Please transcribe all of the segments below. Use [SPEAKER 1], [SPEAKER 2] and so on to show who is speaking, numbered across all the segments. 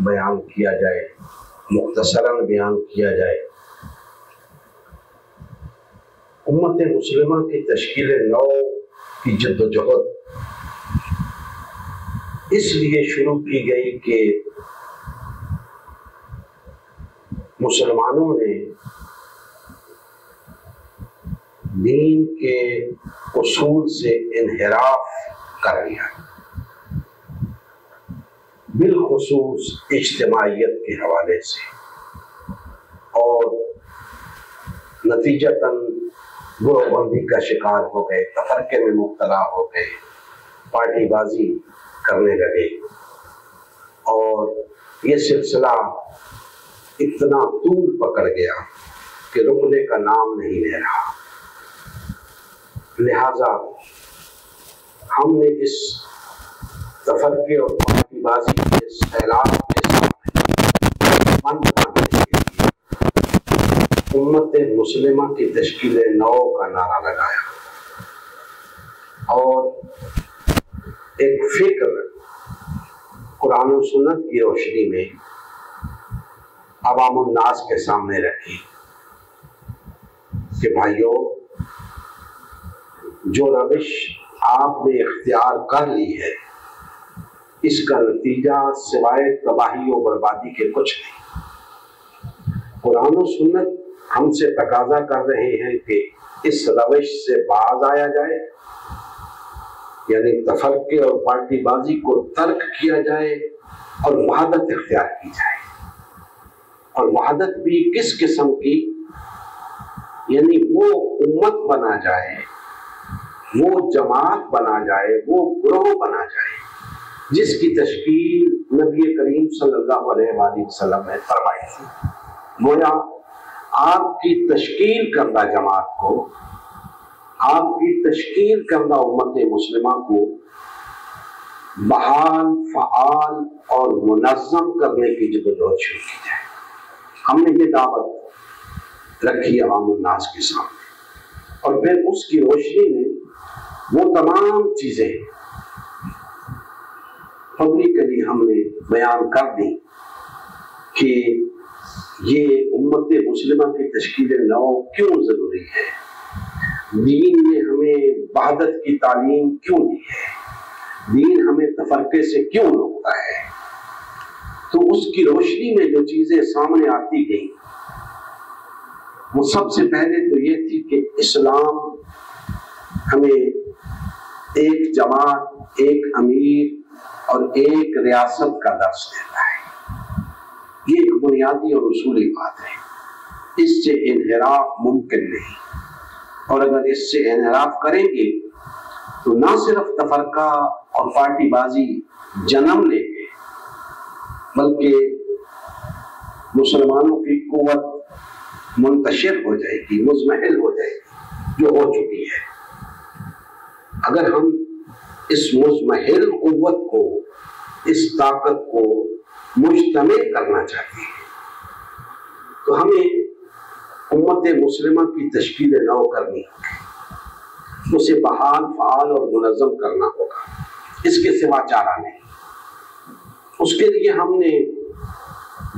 [SPEAKER 1] بیان کیا جائے، مختصراً بیان کیا جائے۔ امت مسلمہ کی تشکیل نو کی جد و جہد اس لیے شروع کی گئی کہ مسلمانوں نے دین کے اصول سے انحراف کر لیا، بالخصوص اجتماعیت کے حوالے سے، اور نتیجتاً گروہ بندی کا شکار ہو گئے، تفرقے میں مبتلا ہو گئے، پارٹی بازی کرنے لگے، اور یہ سلسلہ اتنا طول پکڑ گیا کہ رکنے کا نام نہیں لے رہا۔ لہذا ہم نے اس تفرقے اور پارٹی بازی کے سیلاب کے سامنے بند کرنے کے لیے امت مسلمہ کی تشکیل نو کا نعرہ لگایا، اور ایک فکر قرآن و سنت کی روشنی میں عوام الناس کے سامنے رکھی کہ بھائیو، جو روش آپ نے اختیار کر لی ہے اس کا نتیجہ سوائے تباہی و بربادی کے کچھ نہیں۔ قرآن و سنت ہم سے تقاضا کر رہے ہیں کہ اس روش سے باز آیا جائے، یعنی تفرقے اور پارٹی بازی کو ترک کیا جائے اور وحدت اختیار کی جائے، اور وحدت بھی کس قسم کی، یعنی وہ امت بنا جائے، وہ جماعت بنا جائے، وہ گروہ بنا جائے جس کی تشکیل نبی کریم صلی اللہ علیہ وآلہ وسلم نے فرمائی تھی۔ گویا آپ کی تشکیل کردہ جماعت کو، آپ کی تشکیل کردہ امت مسلمہ کو بحال، فعال اور منظم کرنے کی جدوجہد شروع کی جائے۔ ہم نے یہ دعوت رکھی عوام الناس کے سامنے، اور پھر اس کی روشنی میں وہ تمام چیزیں پبلکلی ہم نے بیان کر دی کہ یہ امت مسلمہ کی تشکیل نو کیوں ضروری ہے، دین نے ہمیں وحدت کی تعلیم کیوں دی ہے، دین ہمیں تفرقے سے کیوں روکتا ہے۔ تو اس کی روشنی میں جو چیزیں سامنے آتی گئیں، وہ سب سے پہلے تو یہ تھی کہ اسلام ہمیں ایک جماعت، ایک امیر اور ایک ریاست کا درس دیتا ہے۔ یہ ایک بنیادی اور اصولی بات ہے، اس سے انحراف ممکن نہیں، اور اگر اس سے انحراف کریں گے تو نہ صرف تفرقہ اور پارٹی بازی جنم لے گے، بلکہ مسلمانوں کی قوت منتشر ہو جائے گی، مزمحل ہو جائے گی، جو ہو چکی ہے۔ اگر ہم اس مزمحل قوت کو، اس طاقت کو مجتمع کرنا چاہتے ہیں تو ہمیں امت مسلمہ کی تشکیل نو کرنی ہوگی، اسے بحال، فعال اور منظم کرنا ہوگا، اس کے سوا چارہ نہیں۔ اس کے لیے ہم نے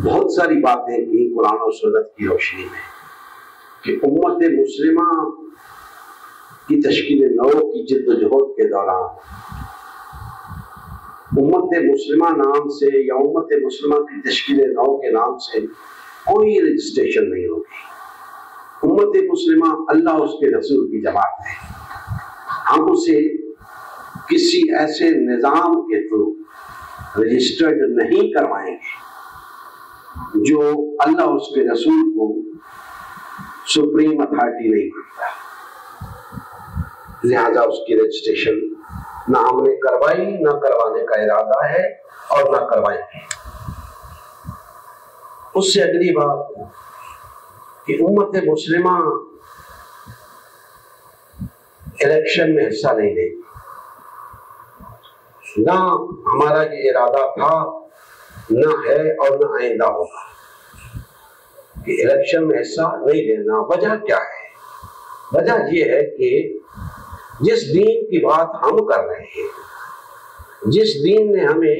[SPEAKER 1] بہت ساری باتیں کی قرآن و سنت کی روشنی میں کہ امت مسلمہ کی تشکیل نو کی جد و جہد کے دوران امت مسلمہ نام سے یا امت مسلمہ کی تشکیل نو کے نام سے کوئی رجسٹریشن نہیں ہوگی۔ امت مسلمہ اللہ اس کے رسول کی جماعت ہے، ہم اسے کسی ایسے نظام کے تھرو رجسٹرڈ نہیں کروائیں گے جو اللہ اس کے رسول کو سپریم اتھارٹی نہیں مانتا، لہذا اس کی رجسٹریشن نہ ہم نے کروائی، نہ کروانے کا ارادہ ہے، اور نہ کروائیں گے۔ اس سے اگلی بات کہ امت مسلمہ الیکشن میں حصہ نہیں لے گی، نہ ہمارا یہ ارادہ تھا، نہ ہے اور نہ آئندہ ہوگا کہ الیکشن میں حصہ نہیں لینا۔ وجہ کیا ہے؟ وجہ یہ ہے کہ جس دین کی بات ہم کر رہے ہیں، جس دین نے ہمیں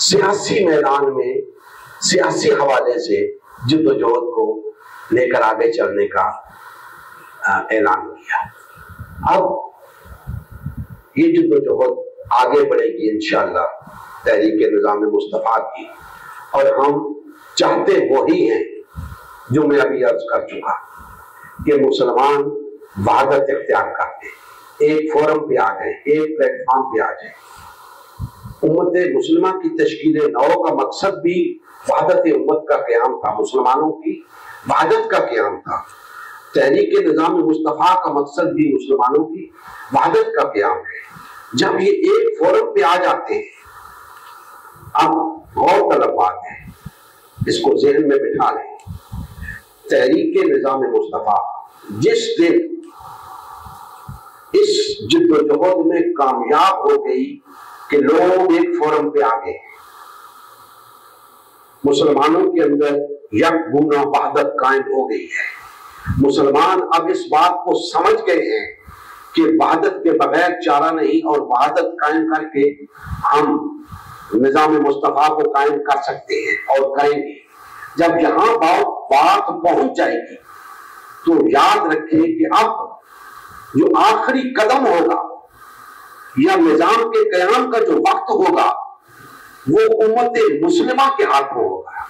[SPEAKER 1] سیاسی میدان میں سیاسی حوالے سے جدوجہد کو لے کر آگے چلنے کا اعلان کیا۔ اب یہ جدوجہد آگے بڑھے گی انشاءاللہ تحریک نظام مصطفیٰ کی، اور ہم چاہتے وہی ہیں جو میں ابھی عرض کر چکا کہ مسلمان وحدت اختیار کرتے، ایک فورم پہ آ جائیں، ایک پلیٹ فارم پہ آ جائیں۔ امت مسلمہ کی تشکیل نو کا مقصد بھی وحدت امت کا قیام تھا، مسلمانوں کی وحدت کا قیام تھا۔ تحریک نظام مصطفیٰ کا مقصد بھی مسلمانوں کی وحدت کا قیام ہے۔ جب یہ ایک فورم پہ آ جاتے ہیں، اب غور طلب بات ہے، اس کو ذہن میں بٹھا لیں، تحریک نظام مصطفیٰ جس دن اس جدوجہد میں کامیاب ہو گئی کہ لوگ ایک فورم پہ آ گئے، مسلمانوں کے اندر یک گونا وحدت قائم ہو گئی ہے، مسلمان اب اس بات کو سمجھ گئے ہیں کہ وحدت کے بغیر چارہ نہیں، اور وحدت قائم کر کے ہم نظام مصطفیٰ کو قائم کر سکتے ہیں اور کریں گے۔ جب یہاں بات پہنچ جائے گی تو یاد رکھیں کہ اب جو آخری قدم ہوگا یا نظام کے قیام کا جو وقت ہوگا وہ امت مسلمہ کے ہاتھوں ہوگا۔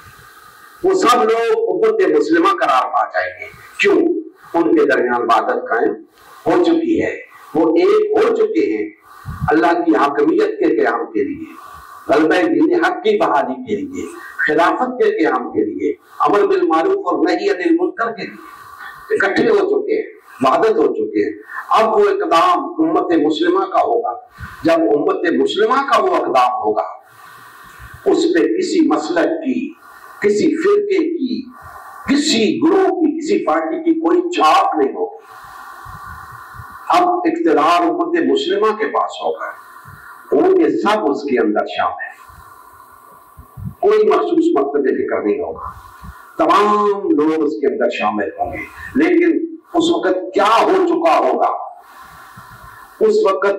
[SPEAKER 1] وہ سب لوگ امت مسلمہ قرار پا جائیں گے، کیوں؟ ان کے درمیان وحدت قائم ہو چکی ہے، وہ ایک ہو چکے ہیں اللہ کی حاکمیت کے قیام کے لیے، غلبہ دین حق کی بحالی کے لیے، خلافت کے قیام کے لیے، امر بالمعروف اور نہی عن المنکر کے لیے اکٹھے ہو چکے ہیں، وحدت ہو چکے ہیں۔ اب وہ اقدام امت مسلمہ کا ہوگا۔ جب امت مسلمہ کا وہ اقدام ہوگا، اس پہ کسی مسلک کی، کسی فرقے کی، کسی گروہ کی، کسی پارٹی کی کوئی چھاپ نہیں ہوگی۔ اب اقتدار امت مسلمہ کے پاس ہوگا، ہوں گے سب اس کے اندر شامل ہیں، کوئی مخصوص مقصد فکر نہیں ہوگا، تمام لوگ اس کے اندر شامل ہوں گے۔ لیکن اس وقت کیا ہو چکا ہوگا؟ اس وقت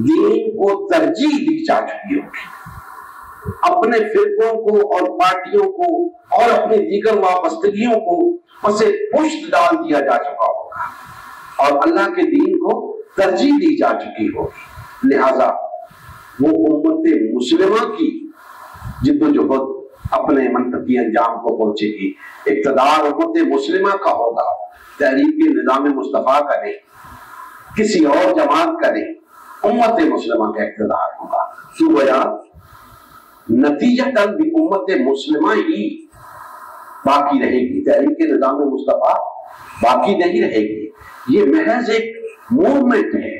[SPEAKER 1] دین کو ترجیح دی جا چکی ہوگی، اپنے فرقوں کو اور پارٹیوں کو اور اپنی دیگر وابستگیوں کو اسے پشت ڈال دیا جا چکا ہوگا، اور اللہ کے دین کو ترجیح دی جا چکی ہوگی۔ لہذا وہ امت مسلمہ کی جدوجہد اپنے منطقی انجام کو پہنچے گی۔ اقتدار امت مسلمہ کا ہوگا، تحریک نظام مصطفیٰ کا نہیں، کسی اور جماعت کا نہیں، امت مسلمہ کا اقتدار ہوگا۔ تو گویا نتیجتاً بھی امت مسلمہ ہی باقی رہے گی، تحریک نظام مصطفیٰ باقی نہیں رہے گی۔ یہ محض ایک موومنٹ ہے،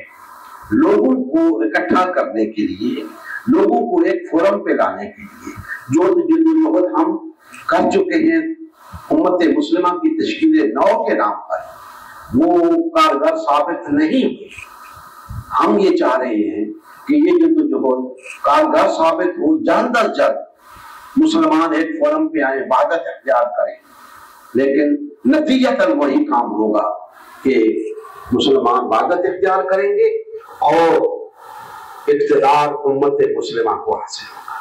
[SPEAKER 1] لوگوں کو اکٹھا کرنے کے لیے، لوگوں کو ایک فورم پہ لانے کے لیے۔ جو جدوجہد ہم کر چکے ہیں امت مسلمہ کی تشکیل نو کے نام پر، وہ کارگر ثابت نہیں ہوئی۔ ہم یہ چاہ رہے ہیں کہ یہ جدوجہد کارگر ثابت ہو، جلد از جلد مسلمان ایک فورم پہ آئیں، وحدت اختیار کریں، لیکن نتیجتاً وہی کام ہوگا کہ مسلمان وحدت اختیار کریں گے اور اقتدار امت مسلمہ کو حاصل ہوگا۔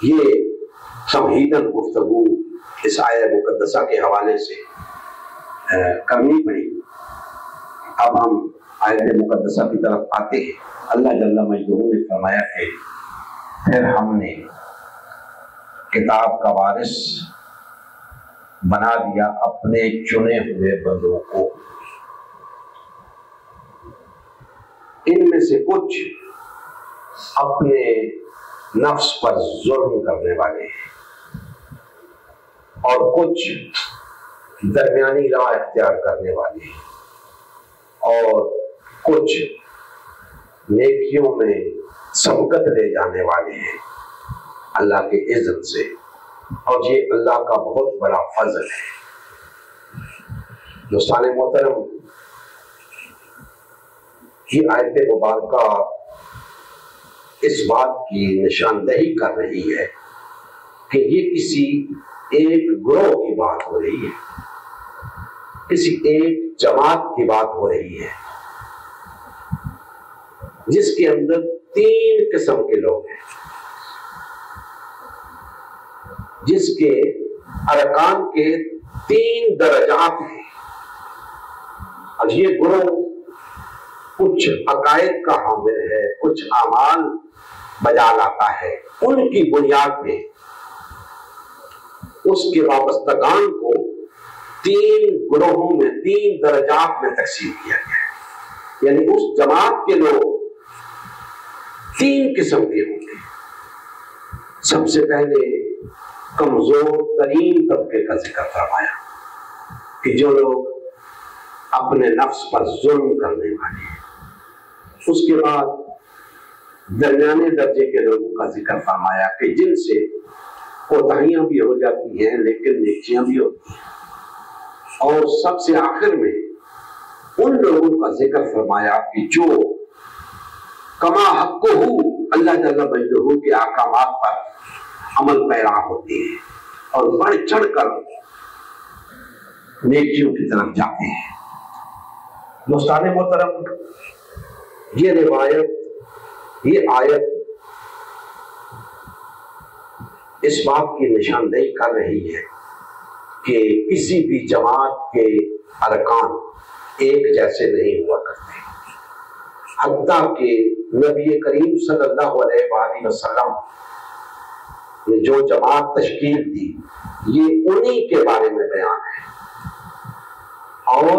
[SPEAKER 1] یہ تمہیداً گفتگو اس آیہ مقدسہ کے حوالے سے کرنی پڑی۔ اب ہم آیت مقدسہ کی طرف آتے ہیں۔ اللہ جل مجدہ نے فرمایا کہ پھر ہم نے کتاب کا وارث بنا دیا اپنے چنے ہوئے بندوں کو، ان میں سے کچھ اپنے نفس پر ظلم کرنے والے ہیں اور کچھ درمیانی راہ اختیار کرنے والے ہیں اور کچھ نیکیوں میں سبقت لے جانے والے ہیں اللہ کے اذن سے، اور یہ اللہ کا بہت بڑا فضل ہے۔ دوستان محترم، یہ آیت مبارکہ اس بات کی نشاندہی کر رہی ہے کہ یہ کسی ایک گروہ کی بات ہو رہی ہے، کسی ایک جماعت کی بات ہو رہی ہے جس کے اندر 3 قسم کے لوگ ہیں۔ جس کے ارکان کے 3 درجات ہیں، اور یہ گروہ کچھ عقائد کا حامل ہے، کچھ اعمال بجا لاتا ہے، ان کی بنیاد میں اس کے وابستگان کو 3 گروہوں میں 3 درجات میں تقسیم کیا گیا ہے۔ یعنی اس جماعت کے لوگ 3 قسم کے ہوں گے۔ سب سے پہلے کمزور ترین طبقے کا ذکر فرمایا کہ جو لوگ اپنے نفس پر ظلم کرنے والے ہیں۔ اس کے بعد درمیانے درجے کے لوگوں کا ذکر فرمایا کہ جن سے کوتاہیاں بھی ہو جاتی ہیں لیکن نیکیاں بھی ہوتی ہیں، اور سب سے آخر میں ان لوگوں کا ذکر فرمایا کہ جو کما حقہ اللہ جل مجدہ کے احکامات پر عمل پیرا ہوتے ہیں اور بڑھ چڑھ کر نیکیوں کی طرف جاتے ہیں۔ دوستان محترم، یہ روایت، یہ آیت اس بات کی نشاندہی کر رہی ہے کہ کسی بھی جماعت کے ارکان ایک جیسے نہیں ہوا کرتے، حتیٰ کہ نبی کریم صلی اللہ علیہ وآلہ وسلم نے جو جماعت تشکیل دی یہ انہی کے بارے میں بیان ہے، اور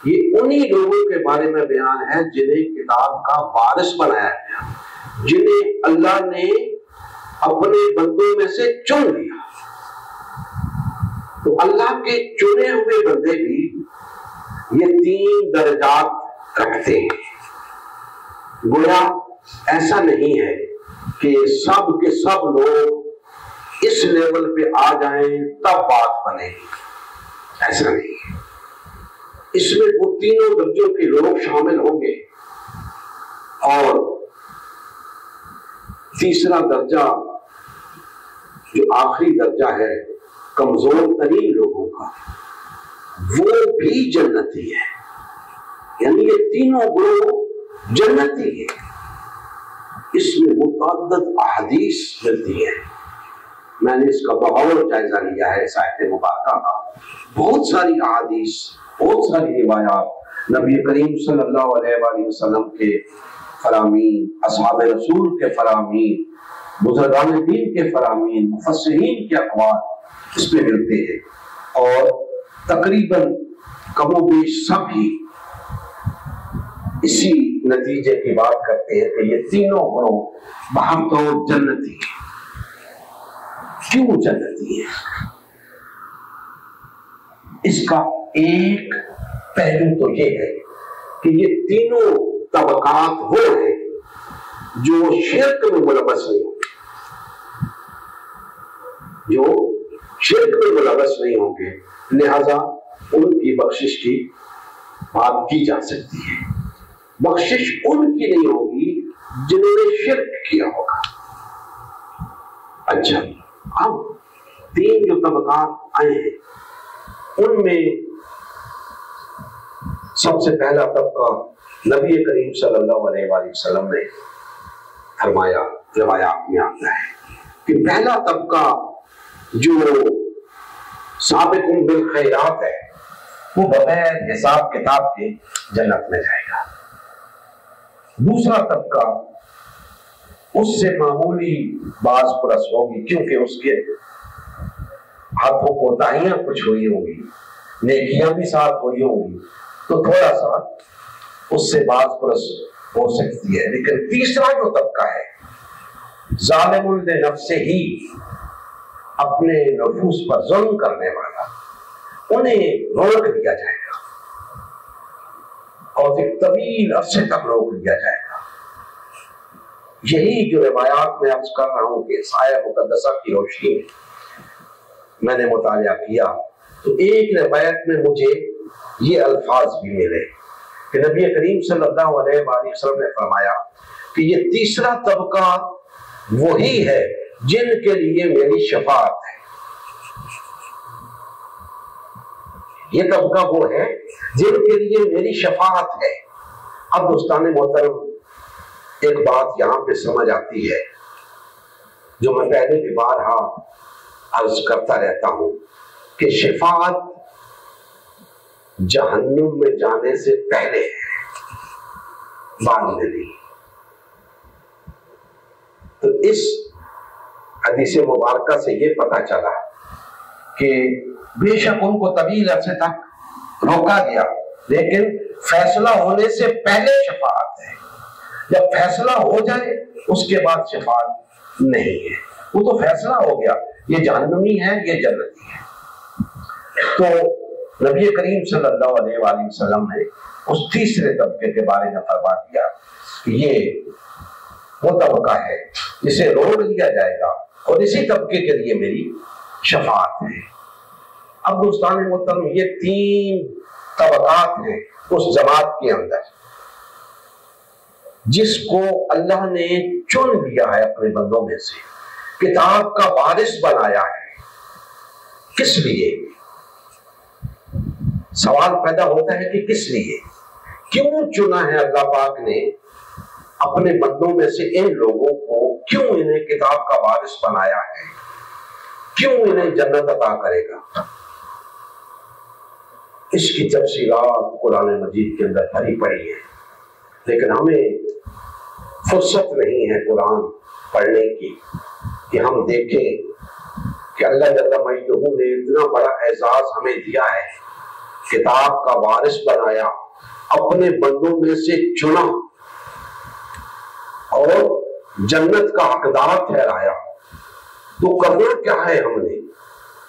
[SPEAKER 1] یہ انہی لوگوں کے بارے میں بیان ہے جنہیں کتاب کا وارث بنایا گیا، جنہیں اللہ نے اپنے بندوں میں سے چن لیا۔ تو اللہ کے چنے ہوئے بندے بھی یہ 3 درجات رکھتے ہیں۔ گویا ایسا نہیں ہے کہ سب کے سب لوگ اس لیول پہ آ جائیں تب بات بنے گی، ایسا نہیں ہے۔ اس میں وہ 3 درجوں کے لوگ شامل ہوں گے، اور تیسرا درجہ جو آخری درجہ ہے کمزور ترین لوگوں کا، وہ بھی جنتی ہے۔ یعنی یہ تینوں گروہ جنتی ہے۔ اس میں متعدد احادیث ملتی ہیں، میں نے اس کا بغور جائزہ لیا ہے اس آیت مبارکہ کا۔ بہت ساری احادیث، بہت ساری روایات نبی کریم صلی اللہ علیہ وآلہ وسلم کے فرامین، اصحاب رسول کے فرامین، بزرگان دین کے فرامین، مفسرین کے اقوال اس میں ملتے ہیں، اور تقریباً کم و بیش سب ہی اسی نتیجے کی بات کرتے ہیں کہ یہ تینوں گروہ بہرطور جنتی ہیں۔ کیوں جنتی ہے؟ اس کا ایک پہلو تو یہ ہے کہ یہ تینوں طبقات وہ ہیں جو شرک میں ملوث نہیں ہوں گے، جو شرک میں ملوث نہیں ہوں گے، لہذا ان کی بخشش کی بات کی جا سکتی ہے۔ بخشش ان کی نہیں ہوگی جنہوں نے شرک کیا ہوگا۔ اچھا، اب 3 جو طبقات آئے ہیں ان میں سب سے پہلا طبقہ نبی کریم صلی اللہ علیہ وآلہ وسلم نے فرمایا، روایات میں آتا ہے کہ پہلا طبقہ جو سابقون بالخیرات ہے وہ بغیر حساب کتاب کے جنت میں جائے گا۔ دوسرا طبقہ اس سے معمولی باز پرس ہوگی کیونکہ اس کے ہاتھوں کوتاہیاں کچھ ہوئی ہوں گی، نیکیاں بھی ساتھ ہوئی ہوں گی، تو تھوڑا سا اس سے باز پرس ہو سکتی ہے۔ لیکن تیسرا جو طبقہ ہے ظالم لنفسہ ہی، اپنے نفوس پر ظلم کرنے والا، انہیں روک دیا جائے گا اور ایک طویل عرصے تک روک دیا جائے گا۔ یہی جو روایات میں عرض کر رہا ہوں کہ اس آیت مقدسہ کی روشنی میں نے مطالعہ کیا تو ایک روایت میں مجھے یہ الفاظ بھی ملے کہ نبی کریم صلی اللہ علیہ وآلہ وسلم نے فرمایا کہ یہ تیسرا طبقہ وہی ہے جن کے لیے میری شفاعت ہے۔ یہ طبقہ وہ ہے جن کے لیے میری شفاعت ہے۔ اب دوستان محترم، ایک بات یہاں پہ سمجھ آتی ہے جو میں پہلے بھی بارہا عرض کرتا رہتا ہوں کہ شفاعت جہنم میں جانے سے پہلے ہے، بعد میں نہیں۔ تو اس حدیث مبارکہ سے یہ پتہ چلا کہ بے شک ان کو طویل عرصے تک روکا گیا، لیکن فیصلہ ہونے سے پہلے شفاعت ہے۔ جب فیصلہ ہو جائے اس کے بعد شفاعت نہیں ہے، وہ تو فیصلہ ہو گیا، یہ جہنمی ہے یہ جنتی ہے۔ تو نبی کریم صلی اللہ علیہ وآلہ وسلم نے اس تیسرے طبقے کے بارے میں فرما دیا کہ یہ وہ طبقہ ہے جسے روک لیا جائے گا، اور اسی طبقے کے لیے میری شفاعت ہے۔ اب دوستان محترم، یہ 3 طبقات ہیں اس جماعت کے اندر جس کو اللہ نے چن لیا ہے اپنے بندوں میں سے، کتاب کا وارث بنایا ہے۔ کس لیے؟ سوال پیدا ہوتا ہے کہ کس لیے، کیوں چنا ہے اللہ پاک نے اپنے بندوں میں سے ان لوگوں کو، کیوں انہیں کتاب کا وارث بنایا ہے، کیوں انہیں جنت عطا کرے گا؟ اس کی تفصیلات قرآن مجید کے اندر بھری پڑی ہیں، لیکن ہمیں فرصت نہیں ہے قرآن پڑھنے کی کہ ہم دیکھیں کہ اللہ جل مجدہ نے اتنا بڑا اعزاز ہمیں دیا ہے، کتاب کا وارث بنایا، اپنے بندوں میں سے چنا اور جنت کا حقدار ٹھہرایا۔ تو کرنا کیا ہے ہم نے،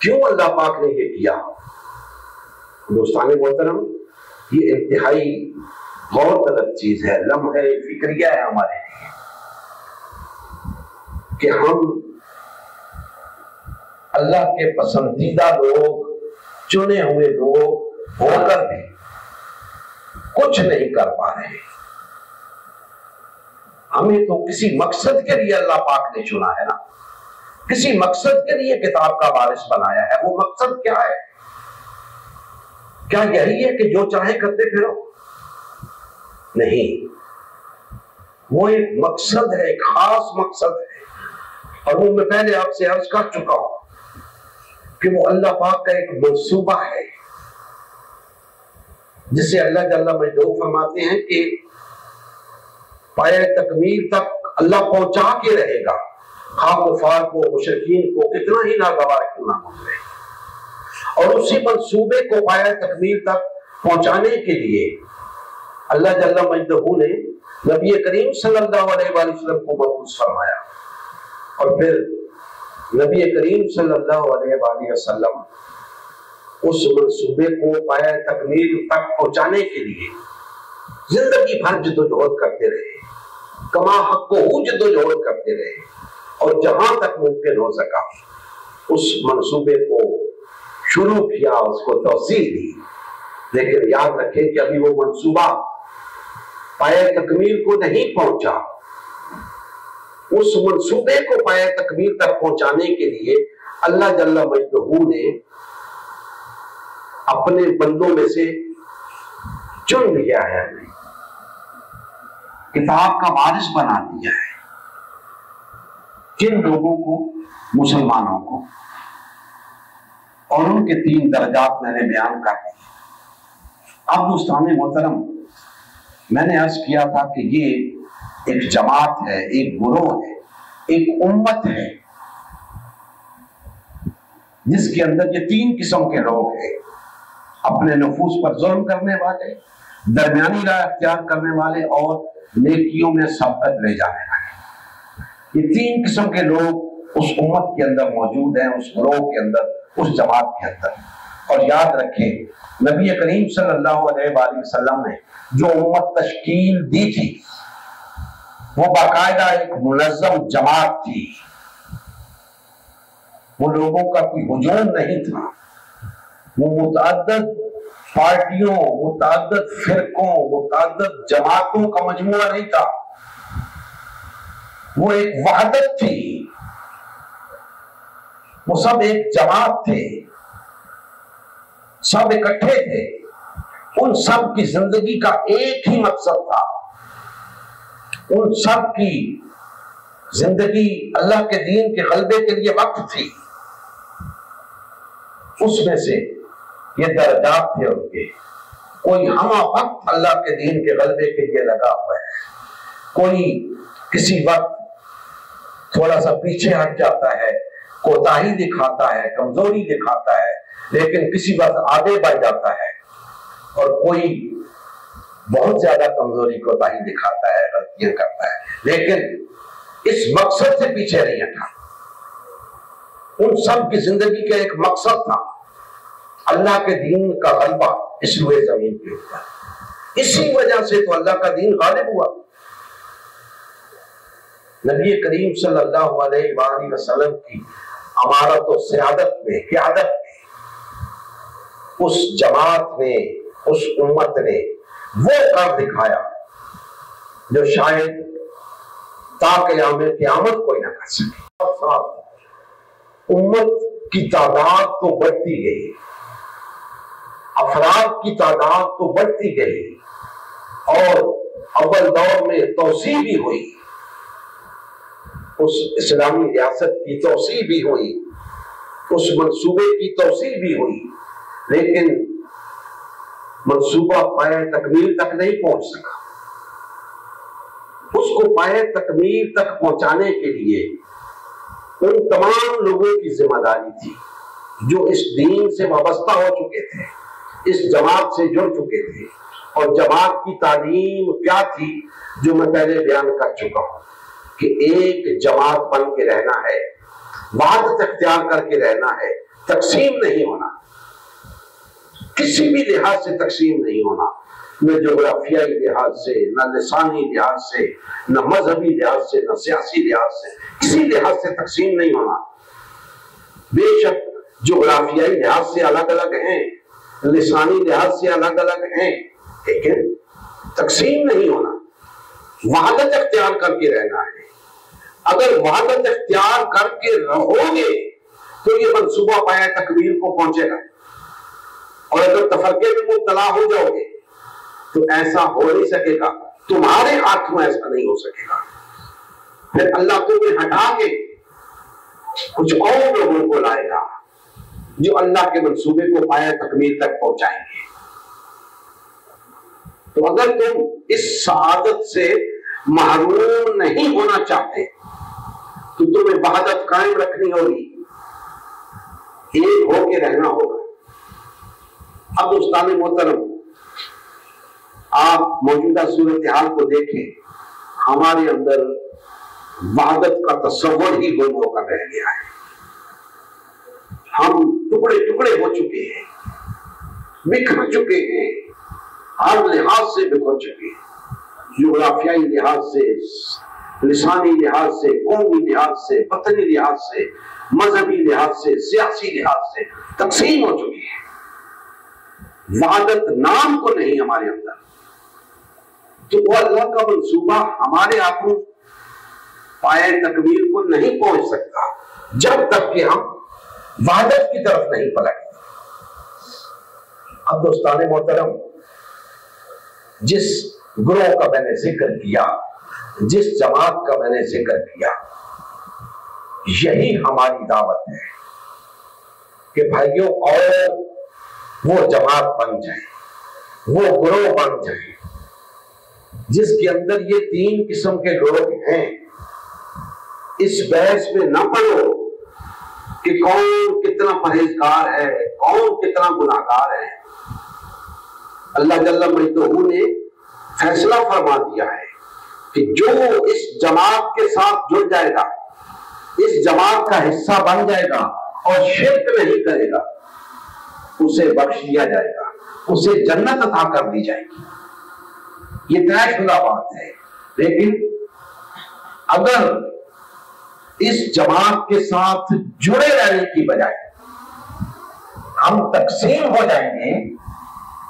[SPEAKER 1] کیوں اللہ پاک نے یہ کیا؟ دوستان محترم، یہ انتہائی غور طلب چیز ہے، لمحہ فکریہ ہے ہمارے لیے کہ ہم اللہ کے پسندیدہ لوگ، چنے ہوئے لوگ ہو کر بھی کچھ نہیں کر پا رہے۔ ہمیں تو کسی مقصد کے لیے اللہ پاک نے چنا ہے نا، کسی مقصد کے لیے کتاب کا وارث بنایا ہے۔ وہ مقصد کیا ہے؟ کیا یہی ہے کہ جو چاہے کرتے پھرو؟ نہیں، وہ ایک مقصد ہے، ایک خاص مقصد ہے، اور وہ میں پہلے آپ سے عرض کر چکا ہوں کہ وہ اللہ پاک کا ایک منصوبہ ہے جسے اللہ جل مجدہ فرماتے ہیں کہ پایہ تکمیل تک اللہ پہنچا کے رہے گا، خواہ کفار کو، مشرکین کو کتنا ہی ناگوار کیوں نہ ہو جائے۔ اور اسی منصوبے کو پایہ تکمیل تک پہنچانے کے لیے اللہ جل مجدہ نے نبی کریم صلی اللہ علیہ وآلہ وسلم کو مبعوث فرمایا، اور پھر نبی کریم صلی اللہ علیہ وآلہ وسلم اس منصوبے کو پایہ تکمیل تک پہنچانے کے لیے زندگی بھر جدوجہد کرتے رہے، کما حق کو جدوجہد کرتے رہے، اور جہاں تک ممکن ہو سکا اس منصوبے کو شروع کیا، اس کو توسیع دی۔ لیکن یاد رکھیں کہ ابھی وہ منصوبہ پایہ تکمیل کو نہیں پہنچا۔ اس منصوبے کو پایہ تکمیل تک پہنچانے کے لیے اللہ جل مجدہ نے اپنے بندوں میں سے چن لیا ہے، ہمیں کتاب کا وارث بنا دیا ہے۔ کن لوگوں کو؟ مسلمانوں کو، اور ان کے 3 درجات میں نے بیان کر دیے۔ اب دوستان محترم، میں نے عرض کیا تھا کہ یہ ایک جماعت ہے، ایک گروہ ہے، ایک امت ہے جس کے اندر یہ 3 قسم کے لوگ ہیں، اپنے نفوس پر ظلم کرنے والے، درمیانی راہ اختیار کرنے والے، اور نیکیوں میں سبقت لے جانے والے۔ یہ 3 قسم کے لوگ اس امت کے اندر موجود ہیں، اس گروہ کے اندر، اس جماعت کے اندر۔ اور یاد رکھیں، نبی کریم صلی اللہ علیہ وآلہ وسلم نے جو امت تشکیل دی تھی وہ باقاعدہ ایک منظم جماعت تھی، وہ لوگوں کا کوئی ہجوم نہیں تھا، وہ متعدد پارٹیوں، متعدد فرقوں، متعدد جماعتوں کا مجموعہ نہیں تھا، وہ ایک وحدت تھی، وہ سب ایک جماعت تھے، سب اکٹھے تھے۔ ان سب کی زندگی کا ایک ہی مقصد تھا، ان سب کی زندگی اللہ کے دین کے غلبے کے لیے وقف تھی۔ اس میں سے یہ درجات تھے ان کے. کوئی ہمہ وقت اللہ کے دین کے غلبے کے لیے لگا ہوا ہے، کوئی کسی وقت تھوڑا سا پیچھے ہٹ جاتا ہے، کوتاہی دکھاتا ہے، کمزوری دکھاتا ہے، لیکن کسی وقت آگے بڑھ جاتا ہے، اور کوئی بہت زیادہ کمزوری کوتاہی دکھاتا ہے، غلطیاں کرتا ہے، لیکن اس مقصد سے پیچھے نہیں ہٹا. ان سب کی زندگی کا ایک مقصد تھا، اللہ کے دین کا غلبہ اس روئے زمین کے اوپر. اسی وجہ سے تو اللہ کا دین غالب ہوا. نبی کریم صلی اللہ علیہ وآلہ وسلم کی امارت و سیادت میں، قیادت میں، اس جماعت نے، اس امت نے وہ کر دکھایا جو شاید تا قیام قیامت کوئی نہ کر سکے. امت کی تعداد تو بڑھتی گئی، افراد کی تعداد تو بڑھتی گئی، اور اول دور میں توسیع بھی ہوئی، اس اسلامی ریاست کی توسیع بھی ہوئی، اس منصوبے کی توسیع بھی ہوئی، لیکن منصوبہ پائے تکمیل تک نہیں پہنچ سکا. اس کو پائے تکمیل تک پہنچانے کے لیے ان تمام لوگوں کی ذمہ داری تھی جو اس دین سے وابستہ ہو چکے تھے، اس جماعت سے جڑ چکے تھے. اور جماعت کی تعلیم کیا تھی جو میں پہلے بیان کر چکا ہوں کہ ایک جماعت بن کے رہنا ہے، وحدت اختیار کر کے رہنا ہے، تقسیم نہیں ہونا، کسی بھی لحاظ سے تقسیم نہیں ہونا، نہ جغرافیائی لحاظ سے، نہ لسانی لحاظ سے، نہ مذہبی لحاظ سے، نہ سیاسی لحاظ سے، کسی لحاظ سے تقسیم نہیں ہونا. بے شک جغرافیائی لحاظ سے الگ الگ ہیں، لسانی لحاظ سے الگ الگ ہیں، لیکن تقسیم نہیں ہونا، وحدت اختیار کر کے رہنا ہے. اگر وحدت اختیار کر کے رہو گے تو یہ منصوبہ پائے تکمیل کو پہنچے گا، اور اگر تفرقے میں مبتلا ہو جاؤ گے تو ایسا ہو نہیں سکے گا، تمہارے ہاتھوں ایسا نہیں ہو سکے گا. پھر اللہ تمہیں ہٹا کے کچھ اور لوگوں کو لائے گا جو اللہ کے منصوبے کو پائے تکمیل تک پہنچائیں گے. تو اگر تم اس سعادت سے محروم نہیں ہونا چاہتے تو تمہیں وحدت قائم رکھنی ہوگی، ایک ہو کے رہنا ہوگا. اب دوستان محترم، آپ موجودہ صورتحال کو دیکھیں، ہمارے اندر وحدت کا تصور ہی گم ہو کر رہ گیا ہے. ہم ٹکڑے ٹکڑے ہو چکے ہیں، بکھر چکے ہیں، ہر لحاظ سے بکھر چکے ہیں، جغرافیائی لحاظ سے، لسانی لحاظ سے، قومی لحاظ سے، وطنی لحاظ سے، مذہبی لحاظ سے، سیاسی لحاظ سے تقسیم ہو چکی ہے. وحدت نام کو نہیں ہمارے اندر. تو وہ اللہ کا منصوبہ ہمارے ہاتھوں پائے تکمیل کو نہیں پہنچ سکتا جب تک کہ ہم وحدت کی طرف نہیں پلٹیں. اب دوستان محترم، جس گروہ کا میں نے ذکر کیا، جس جماعت کا میں نے ذکر کیا، یہی ہماری دعوت ہے کہ بھائیوں اور وہ جماعت بن جائے، وہ گروہ بن جائے جس کے اندر یہ تین قسم کے لوگ ہیں. اس بحث میں نہ پڑو کہ کون کتنا پرہیزگار ہے، کون کتنا گناہگار ہے. اللہ جل مجدہ نے فیصلہ فرما دیا ہے کہ جو اس جماعت کے ساتھ جڑ جائے گا، اس جماعت کا حصہ بن جائے گا اور شرک نہیں کرے گا، اسے بخش دیا جائے گا، اسے جنت عطا کر دی جائے گی. یہ طے شدہ بات ہے. لیکن اگر اس جماعت کے ساتھ جڑے رہنے کی بجائے ہم تقسیم ہو جائیں گے،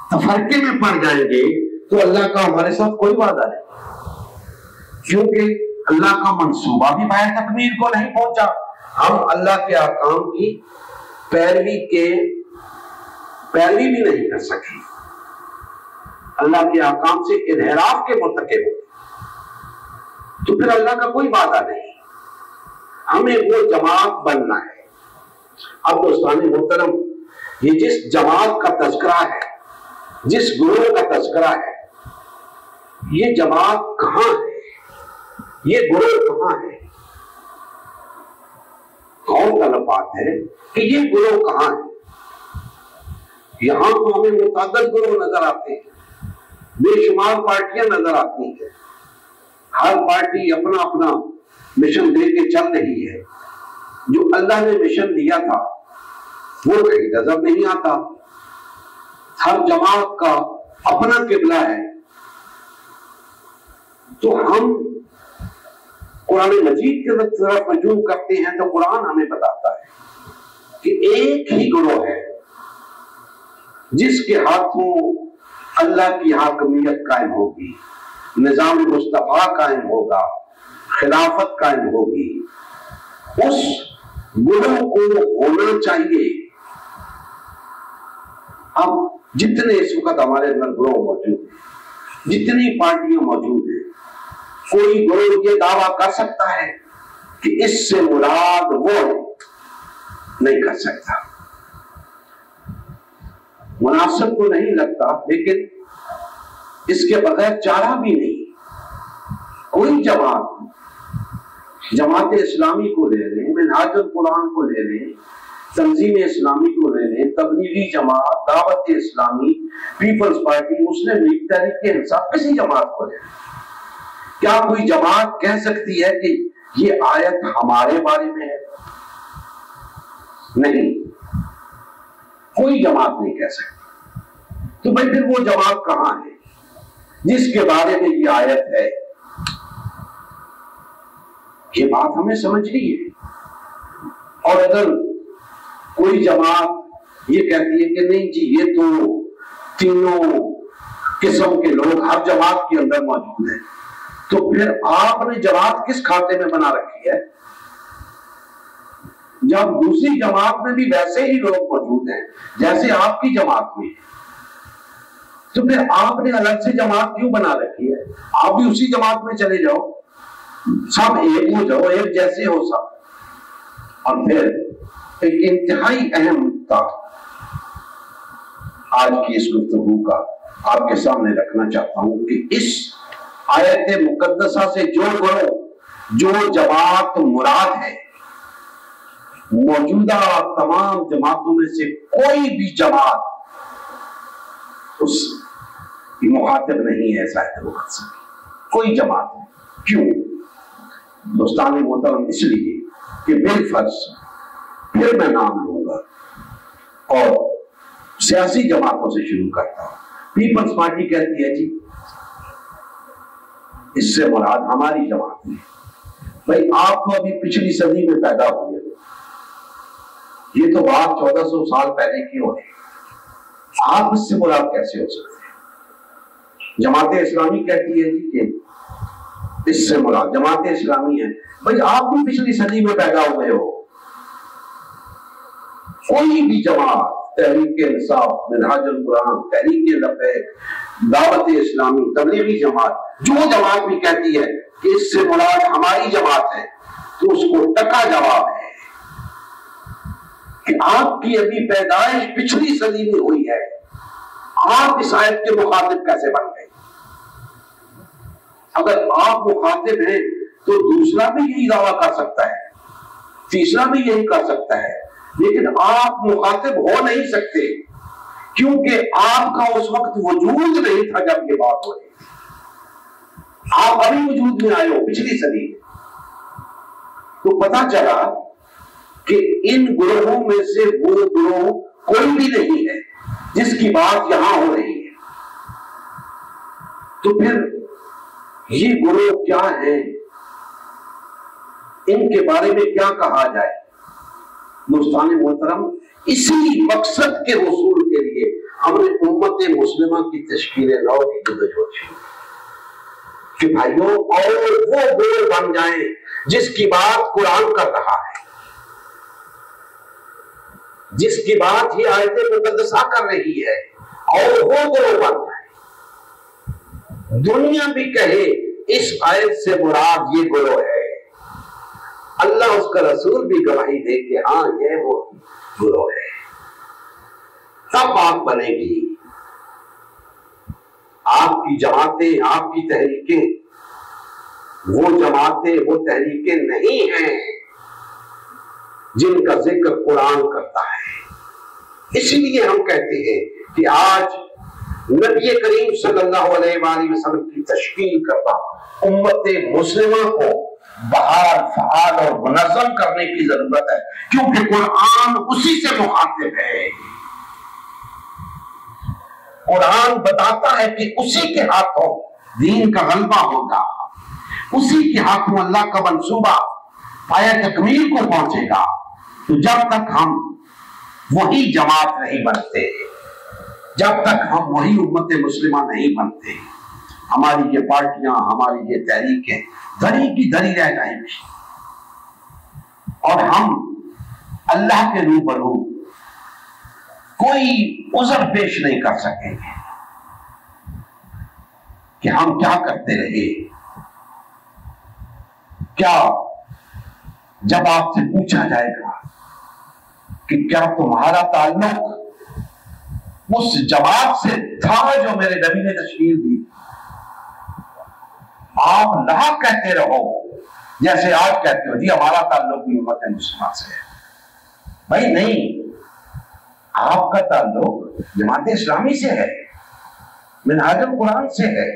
[SPEAKER 1] تفرقے میں پڑ جائیں گے، تو اللہ کا ہمارے ساتھ کوئی وعدہ نہیں، کیونکہ اللہ کا منصوبہ بھی پائے تکمیل کو نہیں پہنچا. ہم اللہ کے احکام کی پیروی بھی نہیں کر سکے، اللہ کے احکام سے انحراف کے مرتکب ہو، تو پھر اللہ کا کوئی وعدہ نہیں. ہمیں وہ جماعت بننا ہے. اب دوستان محترم، یہ جس جماعت کا تذکرہ ہے، جس گروہ کا تذکرہ ہے، یہ جماعت کہاں ہے، یہ گروہ کہاں ہے؟ غور طلب بات ہے کہ یہ گروہ کہاں ہے؟ یہاں تو ہمیں متعدد گروہ نظر آتے ہیں، بے شمار پارٹیاں نظر آتی ہیں، ہر پارٹی اپنا اپنا مشن دے کے چل رہی ہے۔ جو اللہ نے مشن دیا تھا وہ کہیں نظر نہیں آتا۔ ہر جماعت کا اپنا قبلہ ہے۔ تو ہم قرآن مجید کے طرف رجوع کرتے ہیں تو قرآن ہمیں بتاتا ہے کہ ایک ہی گروہ ہے جس کے ہاتھوں اللہ کی حاکمیت قائم ہوگی، نظام مصطفیٰ قائم ہوگا، خلافت قائم ہوگی۔ اس گروہ کو ہونا چاہیے۔ اب جتنے اس وقت ہمارے اندر گروہ موجود ہیں، جتنی پارٹیاں موجود ہیں، کوئی گروہ یہ دعویٰ کر سکتا ہے کہ اس سے مراد وہ ہے؟ نہیں کر سکتا۔ مناسب تو نہیں لگتا، لیکن اس کے بغیر چارہ بھی نہیں۔ کوئی جماعت اسلامی کو لے لیں، منہاج القرآن کو لے لیں، تنظیم اسلامی کو لے لیں، تبلیغی جماعت، دعوت اسلامی، پیپلز پارٹی، مسلم لیگ، تحریک انصاف، کسی جماعت کو لے لیں، کیا کوئی جماعت کہہ سکتی ہے کہ یہ آیت ہمارے بارے میں ہے؟ نہیں، کوئی جماعت نہیں کہہ سکتی۔ تو بھائی پھر وہ جماعت کہاں ہے جس کے بارے میں یہ آیت ہے؟ یہ بات ہمیں سمجھنی ہے۔ اور اگر کوئی جماعت یہ کہتی ہے کہ نہیں جی یہ تو تینوں قسم کے لوگ ہر جماعت کے اندر موجود ہیں، تو پھر آپ نے جماعت کس کھاتے میں بنا رکھی ہے؟ جب دوسری جماعت میں بھی ویسے ہی لوگ موجود ہیں جیسے آپ کی جماعت میں، تو پھر آپ نے الگ سے جماعت کیوں بنا رکھی ہے؟ آپ بھی اسی جماعت میں چلے جاؤ، سب ایک ہو جاؤ، ایک جیسے ہو سب۔ اور پھر ایک انتہائی اہم نکتہ آج کی اس گفتگو کا آپ کے سامنے رکھنا چاہتا ہوں کہ اس آیت مقدسہ سے جو جماعت مراد ہے، موجودہ تمام جماعتوں میں سے کوئی بھی جماعت اس کی مخاطب نہیں ہے اس آیت مقدسہ کی، کوئی جماعت نہیں۔ کیوں؟ دوستان محترم، اس لیے کہ بالفرض پھر میں نام لوں گا اور سیاسی جماعتوں سے شروع کرتا ہوں۔ پیپلز پارٹی کہتی ہے جی اس سے مراد ہماری جماعت ہے۔ بھائی آپ تو ابھی پچھلی صدی میں پیدا ہوئے، یہ تو بات 1400 سال پہلے کی ہو رہی، آپ اس سے مراد کیسے ہو سکتے ہیں؟ جماعت اسلامی کہتی ہے جی کہ اس سے مراد جماعت اسلامی ہے۔ بھائی آپ بھی پچھلی صدی میں پیدا ہوئے ہو، کوئی بھی جماعت، تحریک انصاف، منہاج القرآن، تحریک لبیک، دعوت اسلامی، تبلیغی جماعت، جو جماعت بھی کہتی ہے کہ اس سے مراد ہماری جماعت ہے، تو اس کو ٹکا جواب ہے کہ آپ کی ابھی پیدائش پچھلی صدی میں ہوئی ہے، آپ اس آیت کے مخاطب کیسے بن گئے؟ اگر آپ مخاطب ہیں تو دوسرا بھی یہی دعویٰ کر سکتا ہے، تیسرا بھی یہی کر سکتا ہے، لیکن آپ مخاطب ہو نہیں سکتے کیونکہ آپ کا اس وقت وجود نہیں تھا جب یہ بات ہو رہی تھی۔ آپ ابھی وجود میں آئے ہو پچھلی صدی میں۔ تو پتہ چلا کہ ان گروہوں میں سے وہ گروہ کوئی بھی نہیں ہے جس کی بات یہاں ہو رہی ہے۔ تو پھر یہ گروہ کیا ہے، ان کے بارے میں کیا کہا جائے؟ دوستان محترم، اسی مقصد کے حصول کے لیے ہم نے امت مسلمہ کی تشکیل نو کی جدوجہد شروع کہ بھائیوں اور وہ گروہ بن جائیں جس کی بات قرآن کر رہا ہے، جس کی بات یہ آیت مقدسہ کر رہی ہے، اور وہ گروہ بن جائیں۔ دنیا بھی کہے اس آیت سے مراد یہ گروہ ہے، اللہ اس کا رسول بھی گواہی دے کہ ہاں یہ وہ گروہ ہے۔ تب بات بنے گی۔ آپ کی جماعتیں، آپ کی تحریکیں وہ جماعتیں، وہ تحریکیں نہیں ہیں جن کا ذکر قرآن کرتا ہے۔ اسی لیے ہم کہتے ہیں کہ آج نبی کریم صلی اللہ علیہ وآلہ وسلم کی تشکیل کرنا امت مسلمہ کو بحال، فعال اور منظم کرنے کی ضرورت ہے، کیونکہ قرآن اسی سے مخاطب ہے۔ قرآن بتاتا ہے کہ اسی کے ہاتھوں دین کا غلبہ ہوگا، اسی کے ہاتھوں اللہ کا منصوبہ پایہ تکمیل کو پہنچے گا۔ تو جب تک ہم وہی جماعت نہیں بنتے، جب تک ہم وہی امت مسلمہ نہیں بنتے، ہماری یہ پارٹیاں، ہماری یہ تحریکیں دھری کی دھری رہ جائیں گی، اور ہم اللہ کے روبرو کوئی عذر پیش نہیں کر سکیں گے کہ ہم کیا کرتے رہے۔ کیا جب آپ سے پوچھا جائے گا کہ کیا تمہارا تعلق اس جماعت سے تھا جو میرے نبی نے تشکیل دی، آپ نہ کہتے رہو جیسے آج کہتے ہو جی ہمارا تعلق بھی امت مسلمہ سے ہے۔ بھائی نہیں، آپ کا تعلق جماعت اسلامی سے ہے، منہاج القرآن سے ہے،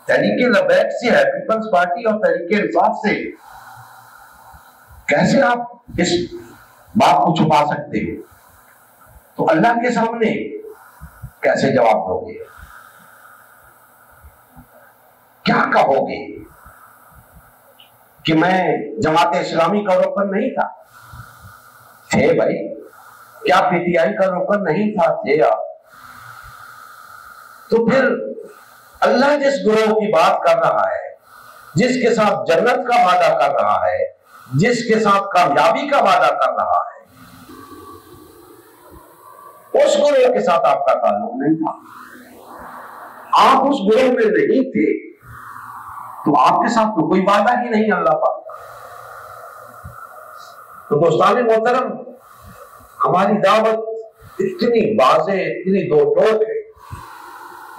[SPEAKER 1] تحریک لبیک سے ہے، پیپلز پارٹی اور تحریک انصاف سے۔ کیسے آپ اس بات کو چھپا سکتے ہیں؟ تو اللہ کے سامنے کیسے جواب دو گے؟ کیا کہو گے کہ میں جماعت اسلامی کا رکن نہیں تھا؟ تھے بھائی، کیا پی ٹی آئی کا رکن نہیں تھا؟ تھے آپ۔ تو پھر اللہ جس گروہ کی بات کر رہا ہے، جس کے ساتھ جنت کا وعدہ کر رہا ہے، جس کے ساتھ کامیابی کا وعدہ کر رہا ہے، اس گروہ کے ساتھ آپ کا تعلق نہیں تھا، آپ اس گروہ میں نہیں تھے، تو آپ کے ساتھ تو کوئی وعدہ ہی نہیں اللہ پاک۔ تو دوستان محترم، ہماری دعوت اتنی واضح، اتنی دو ٹوک ہے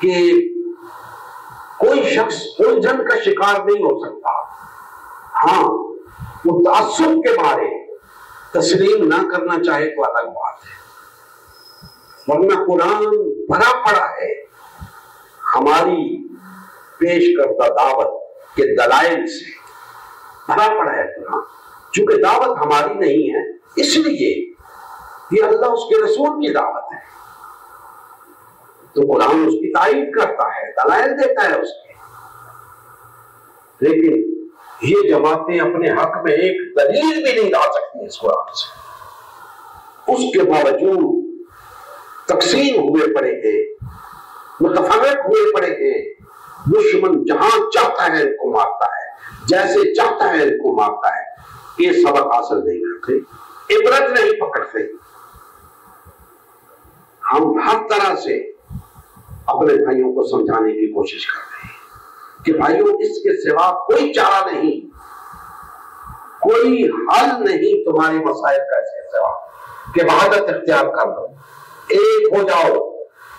[SPEAKER 1] کہ کوئی شخص الجھن کا شکار نہیں ہو سکتا۔ ہاں، وہ تعصب کے بارے تسلیم نہ کرنا چاہے تو الگ بات ہے، ورنہ قرآن بھرا پڑا ہے ہماری پیش کردہ دعوت کے دلائل سے، بھرا پڑا ہے قرآن۔ چونکہ دعوت ہماری نہیں ہے، اس لیے یہ اللہ اس کے رسول کی دعوت ہے، تو قرآن اس کی تائید کرتا ہے، دلائل دیتا ہے اس کے۔ لیکن یہ جماعتیں اپنے حق میں ایک دلیل بھی نہیں لا سکتی اس قرآن سے، اس کے باوجود تقسیم ہوئے پڑے ہیں، متفرق ہوئے پڑے ہیں۔ دشمن جہاں چاہتا ہے ان کو مارتا ہے، جیسے چاہتا ہے ان کو مارتا ہے۔ یہ سبق حاصل نہیں کرتے، عبرت نہیں پکڑتے۔ ہم ہر طرح سے اپنے بھائیوں کو سمجھانے کی کوشش کرتے ہیں کہ بھائیوں، اس کے سوا کوئی چارہ نہیں، کوئی حل نہیں تمہارے مسائل کا اس کے سوا کہ وحدت اختیار کر لو، ایک ہو جاؤ،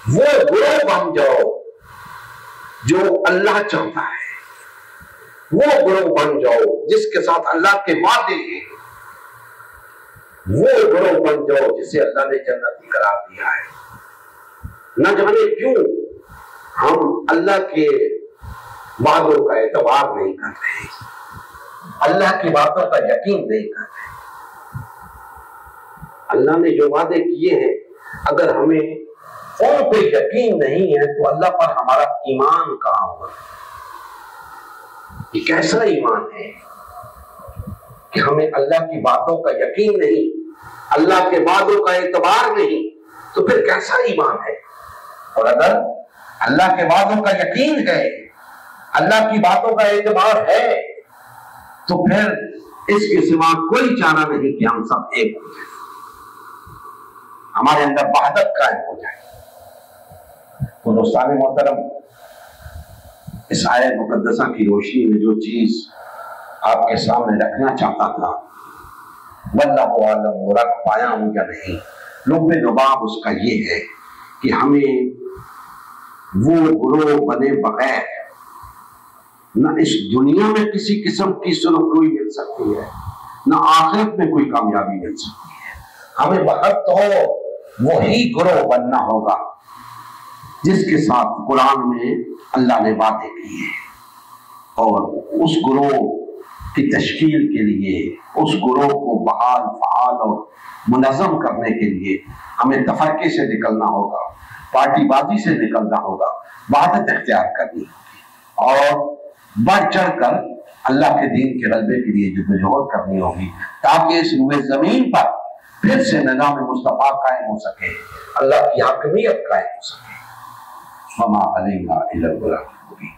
[SPEAKER 1] وہ گروہ بن جاؤ جو اللہ چاہتا ہے، وہ گروہ بن جاؤ جس کے ساتھ اللہ کے وعدے ہیں، وہ گروہ بن جاؤ جسے اللہ نے جنتی قرار دیا ہے۔ نہ جانے کیوں ہم اللہ کے وعدوں کا اعتبار نہیں کرتے، اللہ کی باتوں کا یقین نہیں کرتے۔ اللہ نے جو وعدے کیے ہیں، اگر ہمیں ان پہ یقین نہیں ہے تو اللہ پر ہمارا ایمان کہاں ہوگا؟ یہ کیسا ایمان ہے کہ ہمیں اللہ کی باتوں کا یقین نہیں، اللہ کے وعدوں کا اعتبار نہیں، تو پھر کیسا ایمان ہے؟ اور اگر اللہ کے وعدوں کا یقین ہے، اللہ کی باتوں کا اعتبار ہے، تو پھر اس کے سوا کوئی چارہ نہیں کہ ہم سب ایک ہو جائیں، ہمارے اندر وحدت قائم ہو جائے۔ تو دوستان محترم، اس آیت مقدسہ کی روشنی میں جو چیز آپ کے سامنے رکھنا چاہتا تھا، واللہ عالم، وہ رکھ پایا ہوں یا نہیں، لب لباب اس کا یہ ہے کہ ہمیں وہ گروہ بنے بغیر نہ اس دنیا میں کسی قسم کی سرخروئی مل سکتی ہے، نہ آخرت میں کوئی کامیابی مل سکتی ہے۔ ہمیں وقت تو وہی گروہ بننا ہوگا جس کے ساتھ قرآن میں اللہ نے وعدے کیے، اور اس گروہ کی تشکیل کے لیے، اس گروہ کو بحال فعال اور منظم کرنے کے لیے ہمیں تفرقے سے نکلنا ہوگا، پارٹی بازی سے نکلنا ہوگا، وحدت اختیار کرنی ہوگی، اور بڑھ چڑھ کر اللہ کے دین کے غلبے کے لیے جدوجہد کرنی ہوگی، تاکہ اس روئے زمین پر پھر سے نظام مصطفیٰ قائم ہو سکے، اللہ کی حاکمیت قائم ہو سکے۔ وما علینا الا البلاغ المبین۔